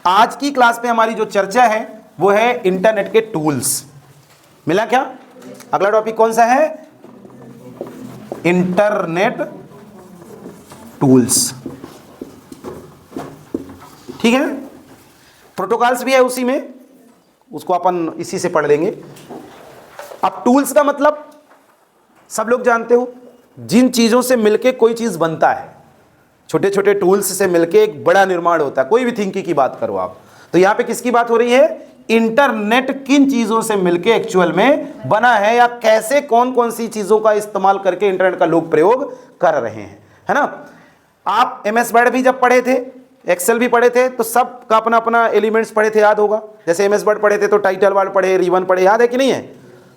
आज की क्लास में हमारी जो चर्चा है वो है इंटरनेट के टूल्स। मिला क्या? अगला टॉपिक कौन सा है? Internet tools. ठीक है, प्रोटोकॉल्स भी है उसी में, उसको अपन इसी से पढ़ लेंगे। अब टूल्स का मतलब सब लोग जानते हो, जिन चीजों से मिलके कोई चीज बनता है, छोटे छोटे टूल्स से मिलके एक बड़ा निर्माण होता है। कोई भी थिंकिंग की बात करो आप, तो यहां पे किसकी बात हो रही है? इंटरनेट किन चीजों से मिलके एक्चुअल में बना है, या कैसे कौन कौन सी चीजों का इस्तेमाल करके इंटरनेट का लोग प्रयोग कर रहे हैं, है ना। आप MS वर्ड भी जब पढ़े थे, एक्सेल भी पढ़े थे, तो सब का अपना अपना एलिमेंट्स पढ़े थे, याद होगा। जैसे MS वर्ड पढ़े थे तो टाइटल वर्ड पढ़े, रिबन पढ़े, याद है कि नहीं है?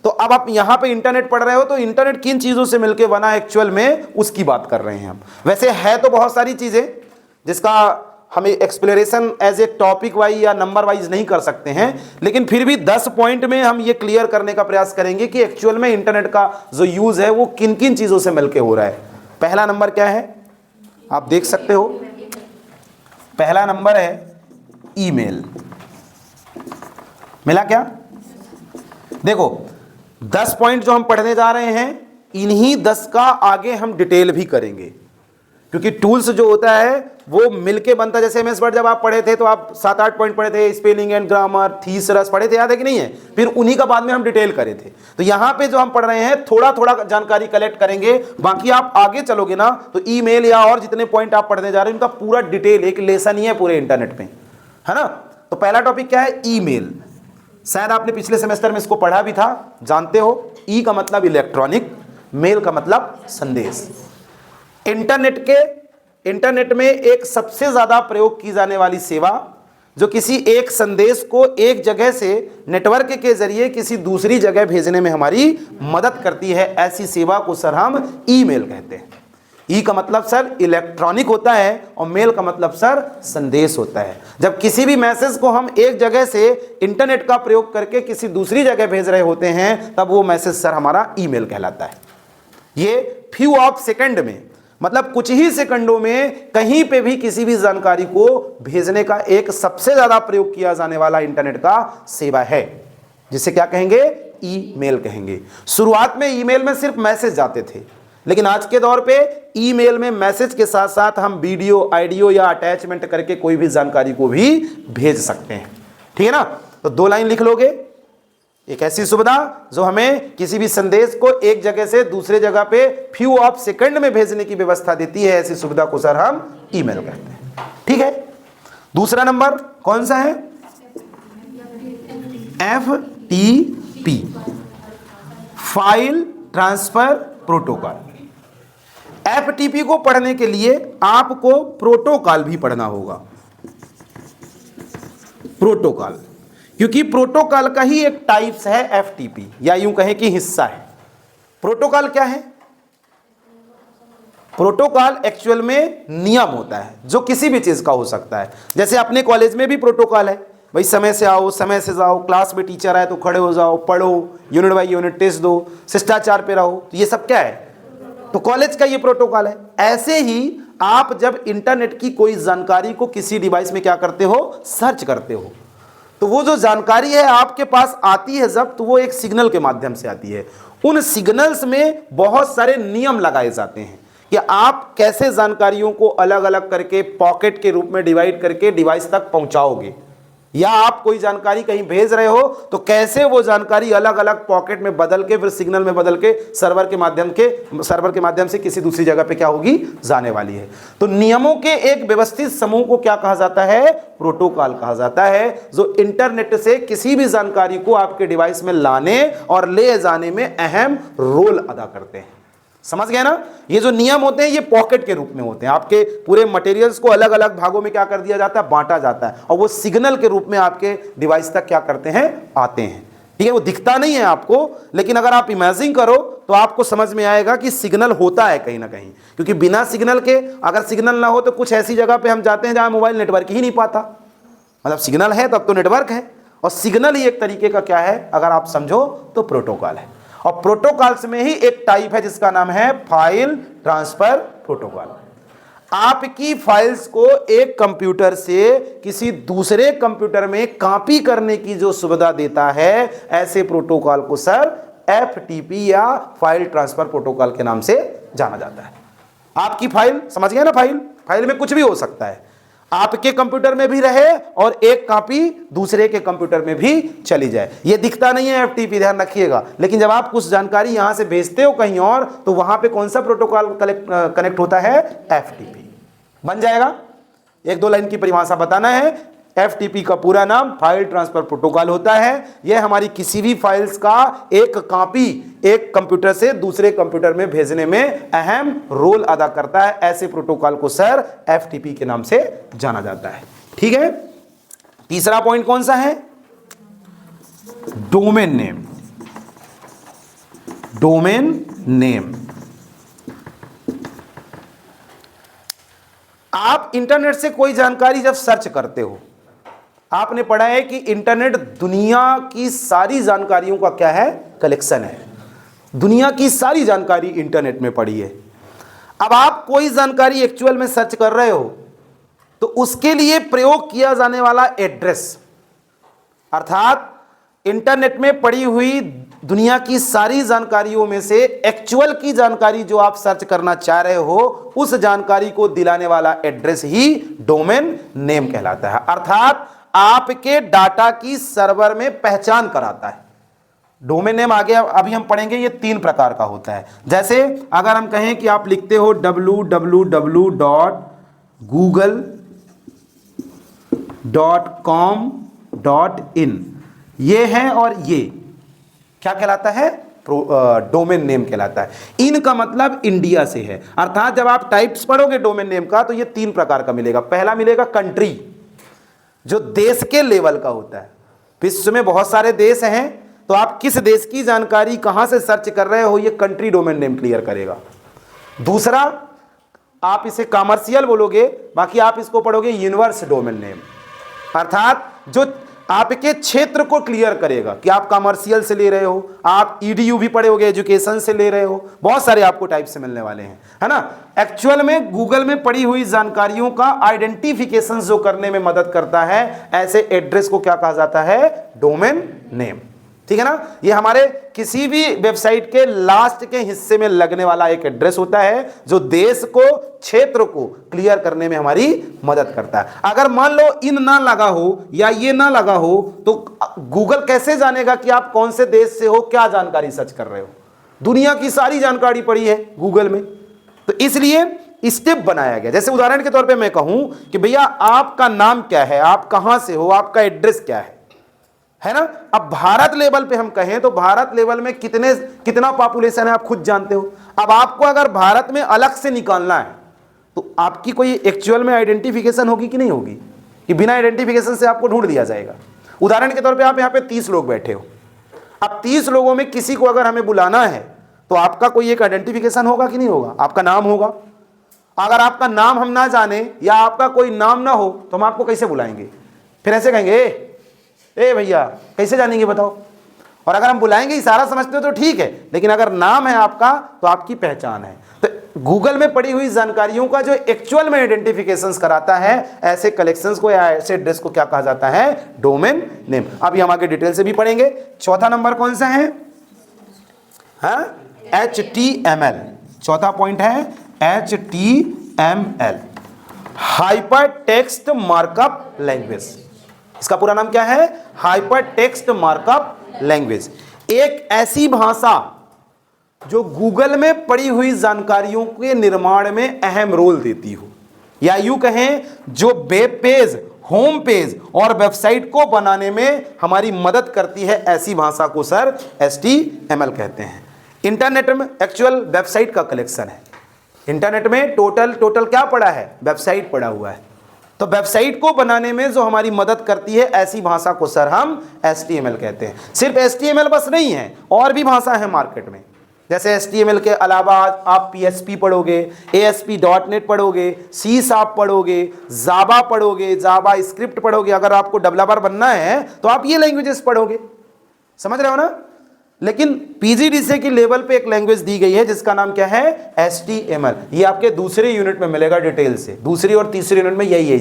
तो अब आप यहां पे इंटरनेट पढ़ रहे हो, तो इंटरनेट किन चीजों से मिलके बना एक्चुअल में, उसकी बात कर रहे हैं हम। वैसे है तो बहुत सारी चीजें जिसका हमें explanation as a topic wise या नंबर वाइज नहीं कर सकते हैं, लेकिन फिर भी 10 पॉइंट में हम ये क्लियर करने का प्रयास करेंगे कि एक्चुअल में इंटरनेट का जो यूज है वो किन किन चीजों से मिलके हो रहा है। पहला नंबर क्या है, आप देख सकते हो, पहला नंबर है ईमेल। मिला क्या? देखो 10 पॉइंट जो हम पढ़ने जा रहे हैं, इन्हीं 10 का आगे हम डिटेल भी करेंगे, क्योंकि टूल्स जो होता है वो मिलके बनता है। जैसे MS वर्ड जब आप पढ़े थे तो आप 7-8 पॉइंट पढ़े थे, स्पेलिंग एंड ग्रामर, थीसरस पढ़े थे, याद है कि नहीं है? फिर उन्हीं का बाद में हम डिटेल करे थे। तो यहां पे जो हम पढ़ रहे हैं थोड़ा थोड़ा जानकारी कलेक्ट करेंगे, बाकी आप आगे चलोगे ना तो ईमेल या और जितने पॉइंट आप पढ़ने जा रहे हैं उनका पूरा डिटेल एक लेसन ही है पूरे इंटरनेट पे, है ना। तो पहला टॉपिक क्या है? ईमेल। शायद आपने पिछले सेमेस्टर में इसको पढ़ा भी था, जानते हो। ई का मतलब इलेक्ट्रॉनिक, मेल का मतलब संदेश। इंटरनेट में एक सबसे ज्यादा प्रयोग की जाने वाली सेवा जो किसी एक संदेश को एक जगह से नेटवर्क के जरिए किसी दूसरी जगह भेजने में हमारी मदद करती है, ऐसी सेवा को सर हम ईमेल कहते हैं। ई का मतलब सर इलेक्ट्रॉनिक होता है और मेल का मतलब सर संदेश होता है। जब किसी भी मैसेज को हम एक जगह से इंटरनेट का प्रयोग करके किसी दूसरी जगह भेज रहे होते हैं, तब वो मैसेज सर हमारा ईमेल कहलाता है। ये फ्यू ऑफ सेकंड में, मतलब कुछ ही सेकंडों में कहीं पे भी किसी भी जानकारी को भेजने का एक सबसे ज्यादा प्रयोग किया जाने वाला इंटरनेट का सेवा है, जिसे क्या कहेंगे? ईमेल कहेंगे। शुरुआत में ईमेल में सिर्फ मैसेज जाते थे, लेकिन आज के दौर पे ईमेल में मैसेज के साथ साथ हम वीडियो, ऑडियो या अटैचमेंट करके कोई भी जानकारी को भी भेज सकते हैं। ठीक है ना। तो 2 लाइन लिख लोगे, एक ऐसी सुविधा जो हमें किसी भी संदेश को एक जगह से दूसरे जगह पे फ्यू ऑफ सेकंड में भेजने की व्यवस्था देती है, ऐसी सुविधा को सर हम ईमेल कहते हैं। ठीक है। दूसरा नंबर कौन सा है? FTP, file transfer protocol. FTP को पढ़ने के लिए आपको प्रोटोकॉल भी पढ़ना होगा। प्रोटोकॉल, क्योंकि प्रोटोकॉल का ही एक टाइप्स है FTP, या यूं कहें कि हिस्सा है। प्रोटोकॉल क्या है? प्रोटोकॉल एक्चुअल में नियम होता है जो किसी भी चीज का हो सकता है। जैसे अपने कॉलेज में भी प्रोटोकॉल है, भाई समय से आओ, समय से जाओ, क्लास में टीचर आए तो खड़े हो जाओ, पढ़ो, यूनिट बाई यूनिट टेस्ट दो, शिष्टाचार पे रहो। तो ये सब क्या है? तो कॉलेज का ये प्रोटोकॉल है। ऐसे ही आप जब इंटरनेट की कोई जानकारी को किसी डिवाइस में क्या करते हो? सर्च करते हो, तो वो जो जानकारी है आपके पास आती है जब, तो वो एक सिग्नल के माध्यम से आती है। उन सिग्नल्स में बहुत सारे नियम लगाए जाते हैं कि आप कैसे जानकारियों को अलग अलग करके पॉकेट के रूप में डिवाइड करके डिवाइस तक पहुंचाओगे, या आप कोई जानकारी कहीं भेज रहे हो तो कैसे वो जानकारी अलग अलग पॉकेट में बदल के फिर सिग्नल में बदल के सर्वर के माध्यम से किसी दूसरी जगह पे क्या होगी? जाने वाली है। तो नियमों के एक व्यवस्थित समूह को क्या कहा जाता है? प्रोटोकॉल कहा जाता है, जो इंटरनेट से किसी भी जानकारी को आपके डिवाइस में लाने और ले जाने में अहम रोल अदा करते हैं। समझ गए ना। ये जो नियम होते हैं ये पॉकेट के रूप में होते हैं, आपके पूरे मटेरियल्स को अलग अलग भागों में क्या कर दिया जाता है, बांटा जाता है, और वो सिग्नल के रूप में आपके डिवाइस तक क्या करते हैं, आते हैं। ठीक है, वो दिखता नहीं है आपको, लेकिन अगर आप इमेजिन करो तो आपको समझ में आएगा कि सिग्नल होता है कहीं ना कहीं, क्योंकि बिना सिग्नल के, अगर सिग्नल ना हो तो कुछ ऐसी जगह पे हम जाते हैं जहां मोबाइल नेटवर्क ही नहीं पाता, मतलब सिग्नल है तब तो नेटवर्क है, और सिग्नल ही एक तरीके का क्या है, अगर आप समझो तो प्रोटोकॉल है। और प्रोटोकॉल्स में ही एक टाइप है जिसका नाम है फाइल ट्रांसफर प्रोटोकॉल। आपकी फाइल्स को एक कंप्यूटर से किसी दूसरे कंप्यूटर में कॉपी करने की जो सुविधा देता है, ऐसे प्रोटोकॉल को सर FTP या फाइल ट्रांसफर प्रोटोकॉल के नाम से जाना जाता है। आपकी फाइल, समझ गए ना, फाइल में कुछ भी हो सकता है, आपके कंप्यूटर में भी रहे और एक कॉपी दूसरे के कंप्यूटर में भी चली जाए। ये दिखता नहीं है FTP, ध्यान रखिएगा, लेकिन जब आप कुछ जानकारी यहां से भेजते हो कहीं और, तो वहां पे कौन सा प्रोटोकॉल कनेक्ट होता है? FTP बन जाएगा। एक दो लाइन की परिभाषा बताना है। FTP का पूरा नाम फाइल ट्रांसफर प्रोटोकॉल होता है। यह हमारी किसी भी फाइल्स का एक कॉपी एक कंप्यूटर से दूसरे कंप्यूटर में भेजने में अहम रोल अदा करता है। ऐसे प्रोटोकॉल को सर FTP के नाम से जाना जाता है। ठीक है, तीसरा पॉइंट कौन सा है? Domain name. डोमेन नेम, आप इंटरनेट से कोई जानकारी जब सर्च करते हो, आपने पढ़ा है कि इंटरनेट दुनिया की सारी जानकारियों का क्या है? कलेक्शन है। दुनिया की सारी जानकारी इंटरनेट में पड़ी है। अब आप कोई जानकारी एक्चुअल में सर्च कर रहे हो, तो उसके लिए प्रयोग किया जाने वाला एड्रेस, अर्थात इंटरनेट में पड़ी हुई दुनिया की सारी जानकारियों में से एक्चुअल की जानकारी जो आप सर्च करना चाह रहे हो, उस जानकारी को दिलाने वाला एड्रेस ही डोमेन नेम कहलाता है। अर्थात आपके डाटा की सर्वर में पहचान कराता है। डोमेन नेम आगे अभी हम पढ़ेंगे, ये 3 प्रकार का होता है। जैसे अगर हम कहें कि आप लिखते हो www.google.com.in, ये है और ये क्या कहलाता है? डोमेन नेम कहलाता है। इन का मतलब इंडिया से है। अर्थात जब आप टाइप्स पढ़ोगे डोमेन नेम का, तो ये 3 प्रकार का मिलेगा। पहला मिलेगा कंट्री, जो देश के लेवल का होता है। विश्व में बहुत सारे देश हैं, तो आप किस देश की जानकारी कहां से सर्च कर रहे हो, ये कंट्री डोमेन नेम क्लियर करेगा। दूसरा, आप इसे कमर्शियल बोलोगे, बाकी आप इसको पढ़ोगे यूनिवर्स डोमेन नेम, अर्थात जो आपके क्षेत्र को क्लियर करेगा कि आप कमर्शियल से ले रहे हो, आप EDU भी पढ़े होगे, एजुकेशन से ले रहे हो, बहुत सारे आपको टाइप से मिलने वाले हैं, है ना। एक्चुअल में गूगल में पड़ी हुई जानकारियों का आइडेंटिफिकेशन जो करने में मदद करता है, ऐसे एड्रेस को क्या कहा जाता है? Domain name. ठीक है ना। ये हमारे किसी भी वेबसाइट के लास्ट के हिस्से में लगने वाला एक एड्रेस होता है, जो देश को, क्षेत्र को क्लियर करने में हमारी मदद करता है। अगर मान लो इन ना लगा हो या ये ना लगा हो, तो गूगल कैसे जानेगा कि आप कौन से देश से हो, क्या जानकारी सर्च कर रहे हो? दुनिया की सारी जानकारी पड़ी है गूगल में, तो इसलिए स्टेप बनाया गया। जैसे उदाहरण के तौर पे मैं कहूं कि भैया आपका नाम क्या है, आप कहां से हो, आपका एड्रेस क्या है ना। अब भारत लेवल पे हम कहें तो भारत लेवल में कितना पॉपुलेशन है आप खुद जानते हो। अब आपको अगर भारत में अलग से निकालना है, तो आपकी कोई एक्चुअल में आइडेंटिफिकेशन होगी कि नहीं होगी, कि बिना आइडेंटिफिकेशन से आपको ढूंढ दिया जाएगा। उदाहरण के तौर पे आप यहाँ पे 30 लोग बैठे हो, अब 30 लोगों में किसी को अगर हमें बुलाना है, तो आपका कोई एक आइडेंटिफिकेशन होगा कि नहीं होगा? आपका नाम होगा। अगर आपका नाम हम ना जाने या आपका कोई नाम ना हो, तो हम आपको कैसे बुलाएंगे? फिर ऐसे कहेंगे ए भैया, कैसे जानेंगे बताओ। और अगर हम बुलाएंगे, इशारा समझते हो तो ठीक है, लेकिन अगर नाम है आपका, तो आपकी पहचान है। तो गूगल में पड़ी हुई जानकारियों का जो एक्चुअल में आइडेंटिफिकेशन कराता है, ऐसे कलेक्शंस को या ऐसे एड्रेस को क्या कहा जाता है? Domain name. अभी हम आगे डिटेल से भी पढ़ेंगे। चौथा नंबर कौन सा है? HTML। चौथा पॉइंट है HTML, hyper text markup language. इसका पूरा नाम क्या है? Hyper text markup language. एक ऐसी भाषा जो गूगल में पड़ी हुई जानकारियों के निर्माण में अहम रोल देती हो, या यूं कहें जो वेब पेज, होम पेज और वेबसाइट को बनाने में हमारी मदद करती है, ऐसी भाषा को सर HTML कहते हैं। इंटरनेट में एक्चुअल वेबसाइट का कलेक्शन है। इंटरनेट में टोटल क्या पड़ा है? वेबसाइट पड़ा हुआ है। तो वेबसाइट को बनाने में जो हमारी मदद करती है, ऐसी भाषा को सर हम HTML कहते हैं। सिर्फ HTML बस नहीं है, और भी भाषा है मार्केट में। जैसे HTML के अलावा आप PHP पढ़ोगे, ASP.NET पढ़ोगे, C# पढ़ोगे, जावा पढ़ोगे, जावा स्क्रिप्ट पढ़ोगे। अगर आपको डेवलपर बनना है तो आप ये लैंग्वेजेस पढ़ोगे, समझ रहे हो ना। लेकिन पीजीडीसीए की लेवल पे एक लैंग्वेज दी गई है जिसका नाम क्या है, HTML। ये आपके दूसरे यूनिट में मिलेगा डिटेल से, दूसरी और तीसरी यूनिट में यही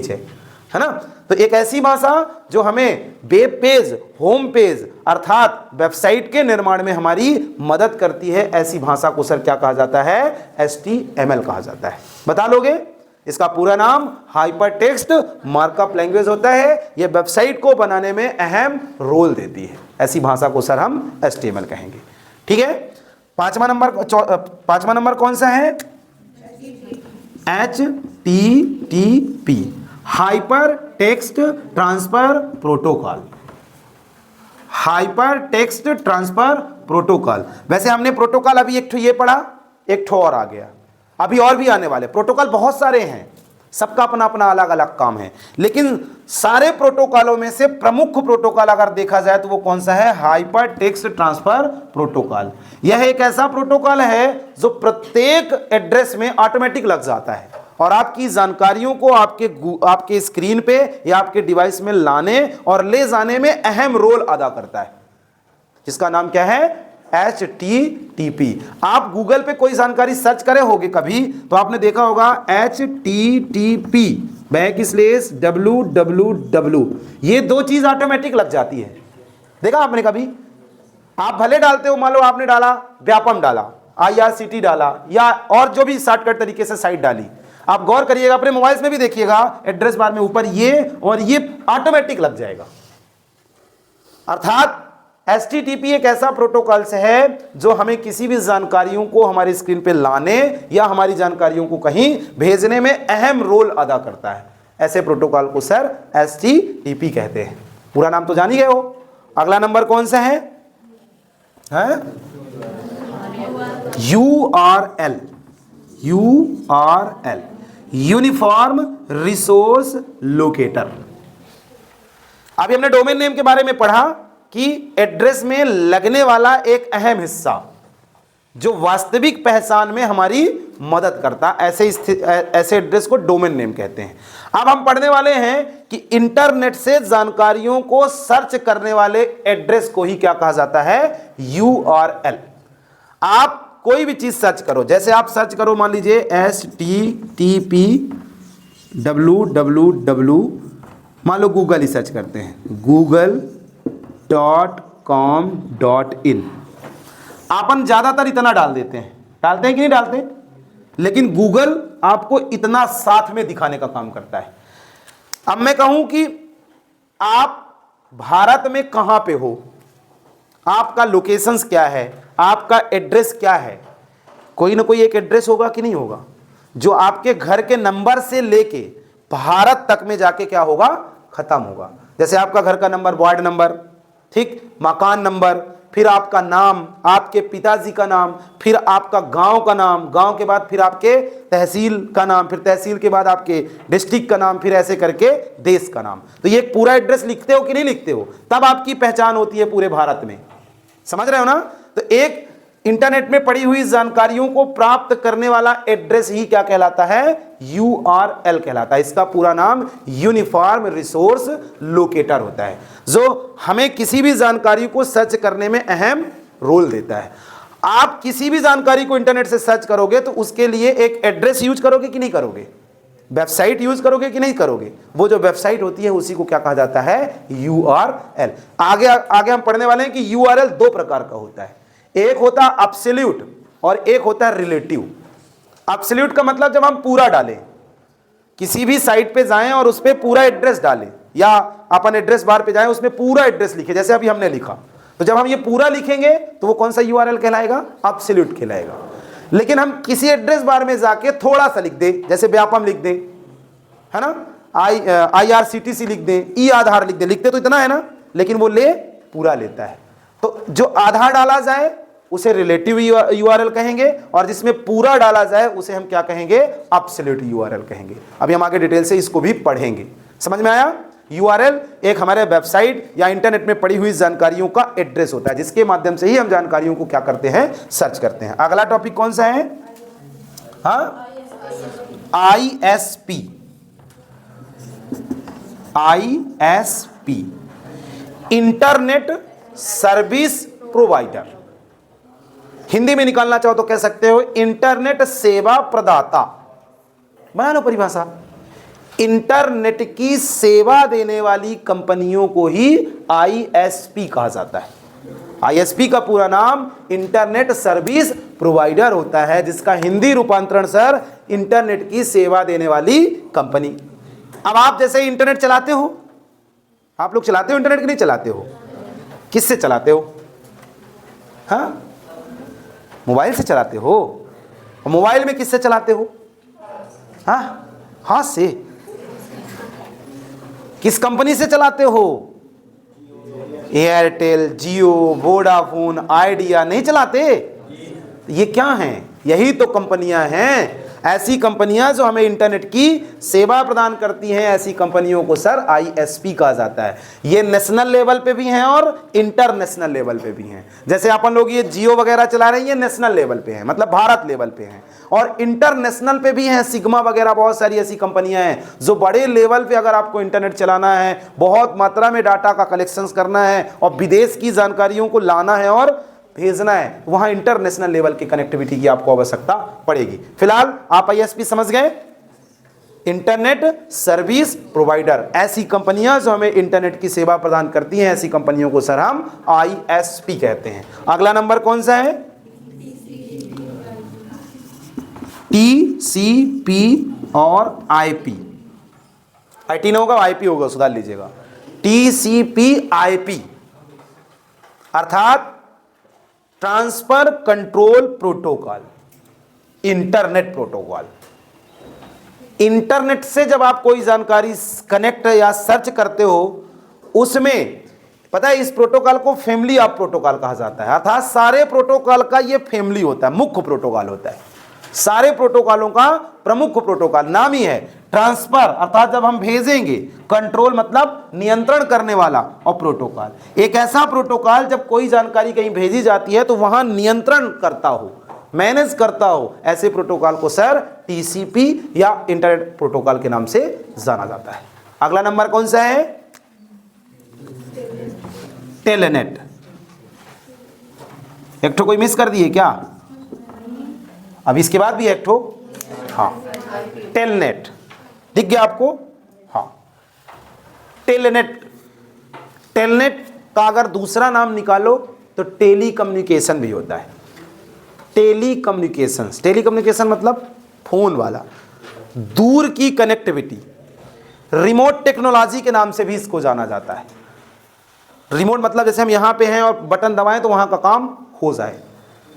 है ना। तो एक ऐसी भाषा जो हमें वेब पेज, होम पेज अर्थात वेबसाइट के निर्माण में हमारी मदद करती है, ऐसी भाषा को सर क्या कहा जाता है, HTML कहा जाता है। बता लोगे? इसका पूरा नाम हाइपर टेक्स्ट मार्कअप लैंग्वेज होता है। यह वेबसाइट को बनाने में अहम रोल देती है। ऐसी भाषा को सर हम HTML कहेंगे। ठीक है। पांचवा नंबर कौन सा है, HTTP, hyper text transfer protocol. Hyper text transfer protocol. वैसे हमने प्रोटोकॉल अभी एक ठो ये पढ़ा, एक ठो और आ गया, अभी और भी आने वाले। प्रोटोकॉल बहुत सारे हैं, सबका अपना अपना अलग अलग काम है, लेकिन सारे प्रोटोकॉलों में से प्रमुख प्रोटोकॉल अगर देखा जाए तो वो कौन सा है, हाइपर टेक्स्ट ट्रांसफर प्रोटोकॉल। यह एक ऐसा प्रोटोकॉल है जो प्रत्येक एड्रेस में ऑटोमेटिक लग जाता है और आपकी जानकारियों को आपके स्क्रीन पे या आपके डिवाइस में लाने और ले जाने में अहम रोल अदा करता है, जिसका नाम क्या है, HTTP। आप गूगल पे कोई जानकारी सर्च करे होगे कभी तो आपने देखा होगा HTTP/www, ये दो चीज ऑटोमेटिक लग जाती है। देखा आपने कभी? आप भले डालते हो, मान लो आपने डाला व्यापम, डाला IRCT, डाला या और जो भी शॉर्टकट तरीके से साइट डाली, आप गौर करिएगा, अपने मोबाइल में भी देखिएगा, एड्रेस बार में ऊपर ये और ये ऑटोमेटिक लग जाएगा। अर्थात HTTP एक ऐसा प्रोटोकॉल से है जो हमें किसी भी जानकारियों को हमारी स्क्रीन पे लाने या हमारी जानकारियों को कहीं भेजने में अहम रोल अदा करता है। ऐसे प्रोटोकॉल को सर HTTP कहते हैं। पूरा नाम तो जान ही गए हो। अगला नंबर कौन सा है? URL। Uniform resource locator. अभी हमने डोमेन नेम के बारे में पढ़ा कि एड्रेस में लगने वाला एक अहम हिस्सा जो वास्तविक पहचान में हमारी मदद करता, ऐसे एड्रेस को डोमेन नेम कहते हैं। अब हम पढ़ने वाले हैं कि इंटरनेट से जानकारियों को सर्च करने वाले एड्रेस को ही क्या कहा जाता है, URL। आप कोई भी चीज सर्च करो, जैसे आप सर्च करो, मान लीजिए HTTP www, मान लो गूगल ही सर्च करते हैं, google.com.in। अपन ज्यादातर इतना डाल देते हैं, डालते हैं कि नहीं डालते? लेकिन गूगल आपको इतना साथ में दिखाने का काम करता है। अब मैं कहूं कि आप भारत में कहां पे हो, आपका लोकेशंस क्या है, आपका एड्रेस क्या है, कोई ना कोई एक एड्रेस होगा कि नहीं होगा, जो आपके घर के नंबर से लेके भारत तक में जाके क्या होगा, खत्म होगा। जैसे आपका घर का नंबर, वार्ड नंबर, ठीक, मकान नंबर, फिर आपका नाम, आपके पिताजी का नाम, फिर आपका गांव का नाम, गांव के बाद फिर आपके तहसील का नाम, फिर तहसील के बाद आपके डिस्ट्रिक्ट का नाम, फिर ऐसे करके देश का नाम। तो ये पूरा एड्रेस लिखते हो कि नहीं लिखते हो, तब आपकी पहचान होती है पूरे भारत में। समझ रहे हो ना? तो एक इंटरनेट में पड़ी हुई जानकारियों को प्राप्त करने वाला एड्रेस ही क्या कहलाता है, URL कहलाता है। इसका पूरा नाम यूनिफॉर्म रिसोर्स लोकेटर होता है, जो हमें किसी भी जानकारी को सर्च करने में अहम रोल देता है। आप किसी भी जानकारी को इंटरनेट से सर्च करोगे तो उसके लिए एक एड्रेस यूज करोगे कि नहीं करोगे, वेबसाइट यूज करोगे कि नहीं करोगे, वो जो वेबसाइट होती है उसी को क्या कहा जाता है, URL। आगे हम पढ़ने वाले हैं कि URL दो प्रकार का होता है, एक होता है एब्सोल्यूट और एक होता है रिलेटिव। एब्सोल्यूट का मतलब जब हम पूरा डालें, किसी भी साइट पे जाएं और उस पे पूरा एड्रेस डालें, या अपन एड्रेस बार पे जाएं उसमें पूरा एड्रेस लिखे, जैसे अभी हमने लिखा, तो जब हम ये पूरा लिखेंगे तो वो कौन सा URL कहलाएगा, एब्सोल्यूट कहलाएगा। लेकिन हम किसी एड्रेस बार में जाके थोड़ा सा लिख दें, जैसे व्यापम लिख दें, है ना, IRCTC लिख दें, ई आधार लिख दें, लिखते तो इतना है ना, लेकिन वो ले पूरा लेता है। तो जो आधार डाला जाए उसे रिलेटिव URL कहेंगे और जिसमें पूरा डाला जाए उसे हम क्या कहेंगे, एब्सोल्यूट URL कहेंगे। अभी हम आगे डिटेल से इसको भी पढ़ेंगे। समझ में आया? URL एक हमारे वेबसाइट या इंटरनेट में पड़ी हुई जानकारियों का एड्रेस होता है, जिसके माध्यम से ही हम जानकारियों को क्या करते हैं, सर्च करते हैं। अगला टॉपिक कौन सा है? ISP। Internet service provider. Hindi में निकालना चाहो तो कह सकते हो इंटरनेट सेवा प्रदाता, बना लो परिभाषा। इंटरनेट की सेवा देने वाली कंपनियों को ही आईएसपी कहा जाता है। आईएसपी का पूरा नाम इंटरनेट सर्विस प्रोवाइडर होता है, जिसका हिंदी रूपांतरण सर इंटरनेट की सेवा देने वाली कंपनी। अब आप जैसे इंटरनेट चलाते हो, आप लोग चलाते हो इंटरनेट कि नहीं चलाते हो? किससे चलाते हो? हाँ, मोबाइल से चलाते हो। और मोबाइल में किससे चलाते हो? हाँ, हाथ से। किस कंपनी से चलाते हो? एयरटेल, जियो, वोडाफोन, आइडिया नहीं चलाते? ये क्या हैं? यही तो कंपनियां हैं। ऐसी कंपनियां जो हमें इंटरनेट की सेवा प्रदान करती हैं, ऐसी कंपनियों को सर आईएसपी कहा जाता है। ये नेशनल लेवल पे भी हैं और इंटरनेशनल लेवल पे भी हैं। जैसे अपन लोग ये जियो वगैरह चला रहे हैं, ये नेशनल लेवल पे हैं, मतलब भारत लेवल पे हैं। और इंटरनेशनल पे भी हैं, सिग्मा वगैरह, बहुत सारी ऐसी कंपनियां हैं जो बड़े लेवल पे अगर आपको इंटरनेट चलाना है, बहुत मात्रा में डाटा का कलेक्शन करना है और विदेश की जानकारियों को लाना है और भेजना है, वहां इंटरनेशनल लेवल की कनेक्टिविटी की आपको आवश्यकता पड़ेगी। फिलहाल आप आईएसपी समझ गए, इंटरनेट सर्विस प्रोवाइडर। ऐसी कंपनियां जो हमें इंटरनेट की सेवा प्रदान करती हैं, ऐसी कंपनियों को सर हम आईएसपी कहते हैं। अगला नंबर कौन सा है? टीसीपी और आईपी। आईटी ना होगा, आईपी होगा, सुधार लीजिएगा। टीसीपी आईपी अर्थात transfer control protocol, internet protocol. Internet से जब आप कोई जानकारी कनेक्ट या सर्च करते हो, उसमें पता है इस प्रोटोकॉल को फैमिली ऑफ प्रोटोकॉल कहा जाता है। अर्थात सारे प्रोटोकॉल का ये फैमिली होता है, मुख्य प्रोटोकॉल होता है। सारे प्रोटोकॉलों का प्रमुख प्रोटोकॉल नाम ही है ट्रांसफर, अर्थात जब हम भेजेंगे, कंट्रोल मतलब नियंत्रण करने वाला, और प्रोटोकॉल एक ऐसा प्रोटोकॉल जब कोई जानकारी कहीं भेजी जाती है तो वहां नियंत्रण करता हो, मैनेज करता हो, ऐसे प्रोटोकॉल को सर टीसीपी या इंटरनेट प्रोटोकॉल के नाम से जाना जाता है। अगला नंबर कौन सा है? टेलनेट। एक ठो कोई मिस कर दिए क्या? अब इसके बाद भी एक ठो, हाँ, टेलनेट दिख गया आपको? हाँ, टेलनेट। टेलनेट का अगर दूसरा नाम निकालो तो टेली कम्युनिकेशन भी होता है। टेली कम्युनिकेशन मतलब फोन वाला, दूर की कनेक्टिविटी, रिमोट टेक्नोलॉजी के नाम से भी इसको जाना जाता है। रिमोट मतलब जैसे हम यहां पे हैं और बटन दबाएं तो वहां का काम हो जाए।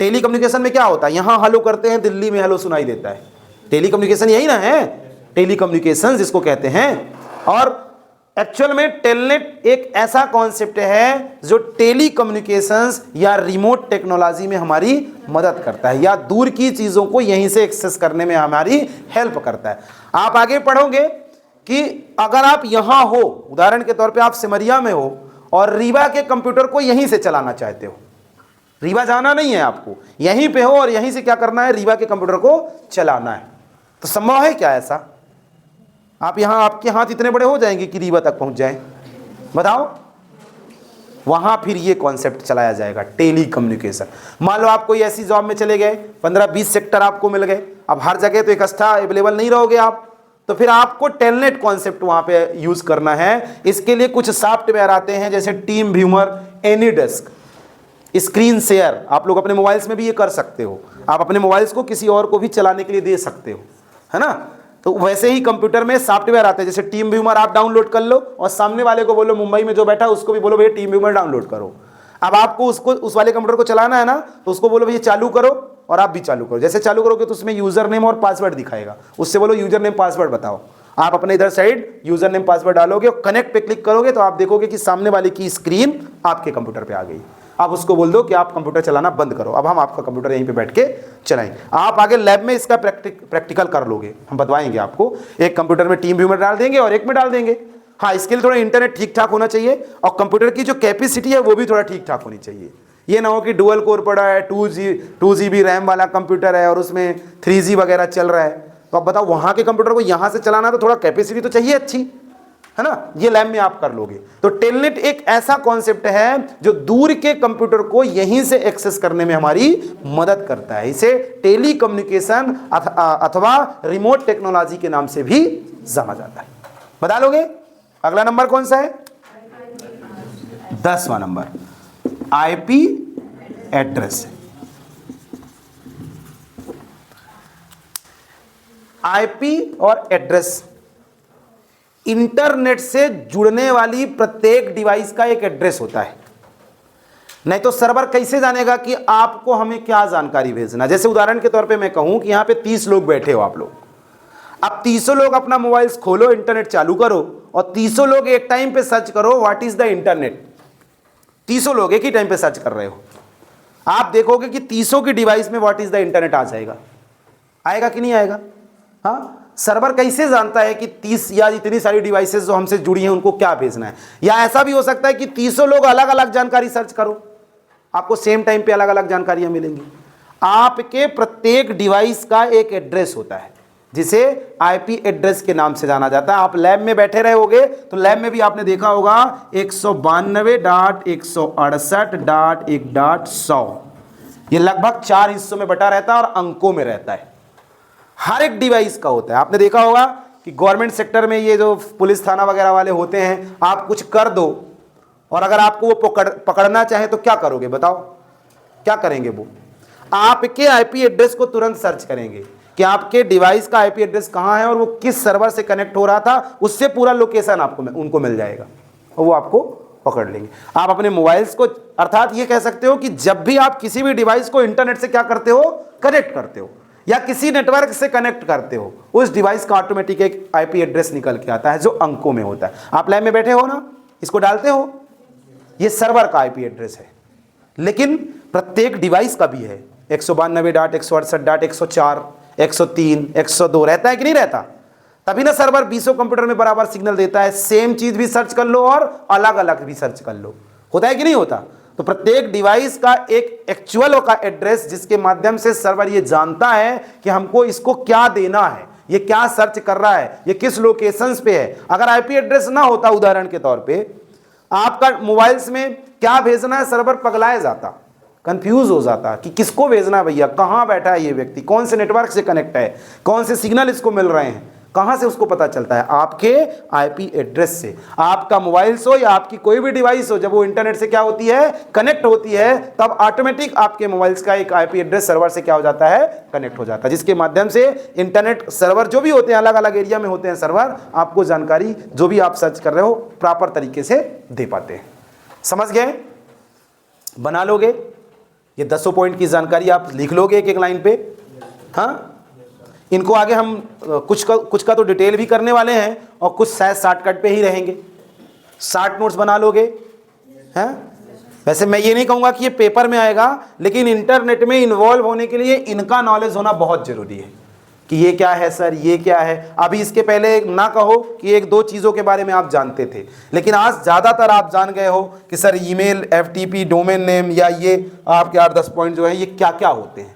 टेली कम्युनिकेशन में क्या होता है? यहां हेलो करते हैं, दिल्ली में हेलो सुनाई देता है। टेली कम्युनिकेशन यही ना है, टेली कम्युनिकेशन जिसको कहते हैं। और एक्चुअल में टेलनेट एक ऐसा कॉन्सेप्ट है जो टेली कम्युनिकेशंस या रिमोट टेक्नोलॉजी में हमारी मदद करता है, या दूर की चीजों को यहीं से एक्सेस करने में हमारी हेल्प करता है। आप आगे पढ़ोगे कि अगर आप यहां हो, उदाहरण के तौर पे आप सिमरिया में हो और रीवा के कंप्यूटर को यहीं से चलाना चाहते हो, रीवा जाना नहीं है आपको, यहीं पे हो और यहीं से क्या करना है? रीवा के कंप्यूटर को चलाना है। तो संभव है क्या ऐसा? आप यहां, आपके हाथ इतने बड़े हो जाएंगे कि रीवा तक पहुंच जाएं? बताओ। वहां फिर ये कॉन्सेप्ट चलाया जाएगा, टेली कम्युनिकेशन। मान लो आप कोई ऐसी जॉब में चले गए, 15-20 सेक्टर आपको मिल गए, अब हर जगह तो इकट्ठा अवेलेबल नहीं रहोगे आप, तो फिर आपको टेलनेट कॉन्सेप्ट वहां पे यूज करना है। इसके लिए कुछ सॉफ्टवेयर आते हैं जैसे टीम व्यूमर, एनीडेस्क, स्क्रीन शेयर। आप लोग अपने मोबाइल्स में भी ये कर सकते हो, आप अपने मोबाइल्स को किसी और को भी चलाने के लिए दे सकते हो, है ना। तो वैसे ही कंप्यूटर में सॉफ्टवेयर आते हैं, जैसे टीम व्यूमर आप डाउनलोड कर लो और सामने वाले को बोलो, मुंबई में जो बैठा है उसको भी बोलो भैया टीम व्यूमर डाउनलोड करो। अब आपको उसको, उस वाले कंप्यूटर को चलाना है ना, तो उसको बोलो भैया चालू करो, और आप भी चालू करो। जैसे चालू करोगे तो उसमें यूजर नेम और पासवर्ड दिखाएगा, उससे बोलो यूजर नेम पासवर्ड बताओ। आप अपने इधर साइड यूजर नेम पासवर्ड डालोगे और कनेक्ट पे क्लिक करोगे तो आप देखोगे कि सामने वाले की स्क्रीन आपके कंप्यूटर पे आ गई। आप उसको बोल दो कि आप कंप्यूटर चलाना बंद करो, अब हम आपका कंप्यूटर यहीं पे बैठ के चलाएंगे। आप आगे लैब में इसका प्रैक्टिकल कर लोगे, हम बताएंगे आपको। एक कंप्यूटर में टीम व्यूमर डाल देंगे और एक में डाल देंगे। हाँ, इसके लिए थोड़ा इंटरनेट ठीक ठाक होना चाहिए और कंप्यूटर की जो कैपेसिटी है वो भी थोड़ा ठीक ठाक होनी चाहिए। ये ना हो कि डुअल कोर पड़ा है, 2GB रैम वाला कंप्यूटर है और उसमें 3G वगैरह चल रहा है, तो अब बताओ वहाँ के कंप्यूटर को यहाँ से चलाना तो थोड़ा कैपेसिटी तो चाहिए अच्छी, है ना, ये लैब में आप कर लोगे। तो टेलनेट एक ऐसा कॉन्सेप्ट है जो दूर के कंप्यूटर को यहीं से एक्सेस करने में हमारी मदद करता है। इसे टेली कम्युनिकेशन अथवा रिमोट टेक्नोलॉजी के नाम से भी जाना जाता है। बता लोगे? अगला नंबर कौन सा है? 10वां नंबर आईपी एड्रेस। आईपी और एड्रेस इंटरनेट से जुड़ने वाली प्रत्येक डिवाइस का एक एड्रेस होता है। नहीं तो सर्वर कैसे जानेगा कि आपको हमें क्या जानकारी भेजना? जैसे उदाहरण के तौर पे मैं कहूं कि यहां पे 30 लोग बैठे हो आप लोग। अब 30 लोग अपना मोबाइल खोलो, इंटरनेट चालू करो और 30 लोग एक टाइम पे सर्च करो व्हाट इज द इंटरनेट। 30 लोग एक ही टाइम पे सर्च कर रहे हो, आप देखोगे कि 30 की डिवाइस में व्हाट इज द इंटरनेट आ जाएगा। आएगा कि नहीं आएगा? हाँ, सर्वर कैसे जानता है कि 30 या इतनी सारी डिवाइसेस जो हमसे जुड़ी हैं उनको क्या भेजना है? या ऐसा भी हो सकता है कि 30 लोग अलग अलग जानकारी सर्च करो, आपको सेम टाइम पे अलग अलग जानकारियां मिलेंगी। आपके प्रत्येक डिवाइस का एक एड्रेस होता है जिसे आईपी एड्रेस के नाम से जाना जाता है। आप लैब में बैठे रहोगे तो लैब में भी आपने देखा होगा 192.168.1.100 ये लगभग 4 हिस्सों में बटा रहता है और अंकों में रहता है। हर एक डिवाइस का होता है। आपने देखा होगा कि गवर्नमेंट सेक्टर में ये जो पुलिस थाना वगैरह वाले होते हैं, आप कुछ कर दो और अगर आपको वो पकड़ना चाहे तो क्या करोगे? बताओ क्या करेंगे? वो आपके आईपी एड्रेस को तुरंत सर्च करेंगे कि आपके डिवाइस का आईपी एड्रेस कहां है और वो किस सर्वर से कनेक्ट हो रहा था, उससे पूरा लोकेशन आपको उनको मिल जाएगा और वो आपको पकड़ लेंगे। आप अपने मोबाइल्स को, अर्थात ये कह सकते हो कि जब भी आप किसी भी डिवाइस को इंटरनेट से क्या करते हो, कनेक्ट करते हो या किसी नेटवर्क से कनेक्ट करते हो, उस डिवाइस का ऑटोमेटिक एक आईपी एड्रेस निकल के आता है जो अंकों में होता है। आप लैब में बैठे हो ना, इसको डालते हो, ये सर्वर का आईपी एड्रेस है। लेकिन प्रत्येक डिवाइस का भी है 192.168.104, 103, 102 रहता है कि नहीं रहता? तभी ना सर्वर 20 कंप्यूटर में बराबर सिग्नल देता है। सेम चीज भी सर्च कर लो और अलग अलग भी सर्च कर लो, होता है कि नहीं होता? तो प्रत्येक डिवाइस का एक एक्चुअल का एड्रेस जिसके माध्यम से सर्वर ये जानता है कि हमको इसको क्या देना है, ये क्या सर्च कर रहा है, ये किस लोकेशंस पे है। अगर आईपी एड्रेस ना होता, उदाहरण के तौर पे आपका मोबाइल्स में क्या भेजना है, सर्वर पगलाए जाता, कंफ्यूज हो जाता कि किसको भेजना है भैया, कहां बैठा है ये व्यक्ति, कौन से नेटवर्क से कनेक्ट है, कौन से सिग्नल इसको मिल रहे हैं, कहां से उसको पता चलता है? आपके आईपी एड्रेस से। आपका मोबाइल हो या आपकी कोई भी डिवाइस हो, जब वो इंटरनेट से क्या होती है, कनेक्ट होती है, तब ऑटोमेटिक आपके मोबाइल्स का एक आईपी एड्रेस सर्वर से क्या हो जाता है, कनेक्ट हो जाता है, जिसके माध्यम से इंटरनेट सर्वर जो भी होते हैं, अलग अलग एरिया में होते हैं सर्वर, आपको जानकारी जो भी आप सर्च कर रहे हो प्रॉपर तरीके से दे पाते हैं। समझ गए? बना लोगे? ये 10 पॉइंट की जानकारी आप लिख लोगे एक एक लाइन पे। हाँ, इनको आगे हम कुछ का तो डिटेल भी करने वाले हैं और कुछ शायद शॉर्टकट पे ही रहेंगे। 60 नोट्स बना लोगे? हैं? वैसे मैं ये नहीं कहूँगा कि ये पेपर में आएगा, लेकिन इंटरनेट में इन्वॉल्व होने के लिए इनका नॉलेज होना बहुत ज़रूरी है कि ये क्या है सर, ये क्या है। अभी इसके पहले ना कहो कि 1-2 चीज़ों के बारे में आप जानते थे, लेकिन आज ज़्यादातर आप जान गए हो कि sir email, FTP, domain name या ये आपके 8-10 पॉइंट जो है ये क्या क्या होते हैं।